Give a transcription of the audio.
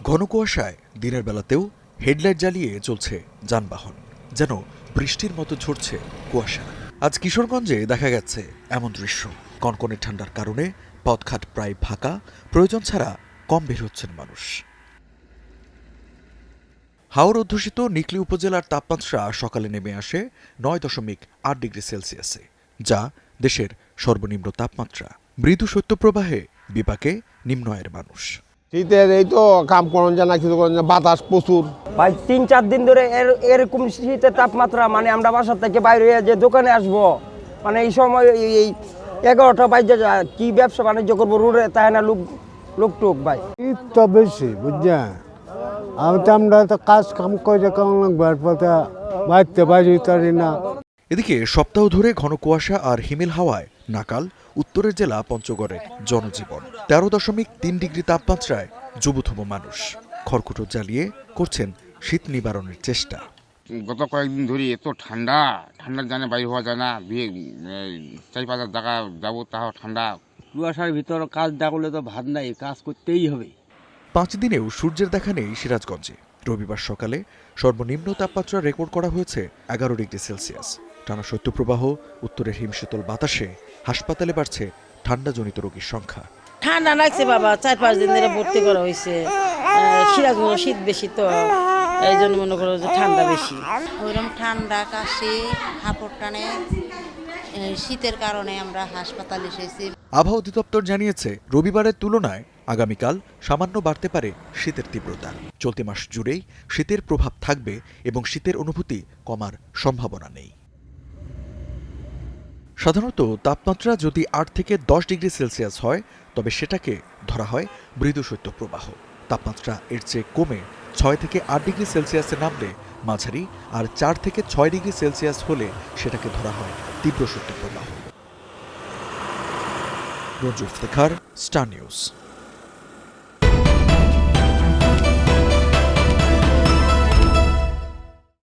ঘন কুয়াশায় দিনের বেলাতেও হেডলাইট জ্বালিয়ে চলছে যানবাহন, যেন বৃষ্টির মতো ঝরছে কুয়াশা। আজ কিশোরগঞ্জে দেখা গেছে এমন দৃশ্য। কনকনে ঠান্ডার কারণে পথঘাট প্রায় ফাঁকা, প্রয়োজন ছাড়া কম বের হচ্ছেন মানুষ। হাওর অধ্যুষিত নিকলী উপজেলার তাপমাত্রা সকালে নেমে আসে ৯.৮ ডিগ্রি সেলসিয়াসে, যা দেশের সর্বনিম্ন তাপমাত্রা। মৃদু শৈত্যপ্রবাহে বিপাকে নিম্ন আয়ের মানুষ। শীতের এই তো কাম করেন না, কিছু করেন না, বাতাস প্রচুর। ভাই ৩-৪ দিন ধরে এরকম শীতের তাপমাত্রা, মানে আমরা বাসা থেকে বাইরে হয়ে যে দোকানে আসবো, মানে এই সময় এই 11টা বাজে কি ব্যবসা বাণিজ্য করবো, রোডে তাই না লোক টুক ভাই। শীত তো বেশি বুঝছেন, আমরা তো কাজ কাম করে বাড়তে পারি তারি না। এদিকে সপ্তাহ ধরে ঘন কুয়াশা আর হিমেল হাওয়ায় নাকাল উত্তরের জেলা পঞ্চগড়ের জনজীবন। 13.3 ডিগ্রি তাপমাত্রায় যুবথম মানুষ খড়কুটো জ্বালিয়ে করছেন শীত নিবারণের চেষ্টা। গত কয়েকদিন ধরে এত ঠান্ডার জানে বাইরে হওয়া যায় না, 4-5 জায়গা যাবো, তাও ঠান্ডা। কুয়াশার ভিতর কাজ না করলে তো ভাত নাই, কাজ করতেই হবে। 5 দিনেও সূর্যের দেখা নেই সিরাজগঞ্জে। রবিবার সকালে সর্বনিম্ন তাপমাত্রা রেকর্ড করা হয়েছে 11 ডিগ্রি সেলসিয়াস। টানা শৈত্যপ্রবাহ, উত্তরের হিমশীতল বাতাসে হাসপাতালে বাড়ছে ঠান্ডাজনিত রোগীর সংখ্যা। ঠান্ডা লাগছে বাবা, 4-5 দিন ধরে ভর্তি করা হয়েছে। সিরাজগঞ্জ শীত বেশি, তো এই জন্য মনে করো যে ঠান্ডা বেশি। ওইরকম ঠান্ডা, কাশি, হাঁপার টানে, শীতের কারণে আমরা হাসপাতালে এসেছি। আবহাওয়া অধিদপ্তর জানিয়েছে, রবিবারের তুলনায় আগামীকাল সামান্য বাড়তে পারে শীতের তীব্রতা। চলতি মাস জুড়েই শীতের প্রভাব থাকবে এবং শীতের অনুভূতি কমার সম্ভাবনা নেই। সাধারণত তাপমাত্রা যদি 8 থেকে 10 ডিগ্রি সেলসিয়াস হয়, তবে সেটাকে ধরা হয় মৃদু শৈত্যপ্রবাহ। তাপমাত্রা এর চেয়ে কমে 6 থেকে 8 ডিগ্রি সেলসিয়াসে নামলে মাঝারি, আর 4 থেকে 6 ডিগ্রি সেলসিয়াস হলে সেটাকে ধরা হয় তীব্র শৈত্যপ্রবাহ। Ranju Iftekhar, star news.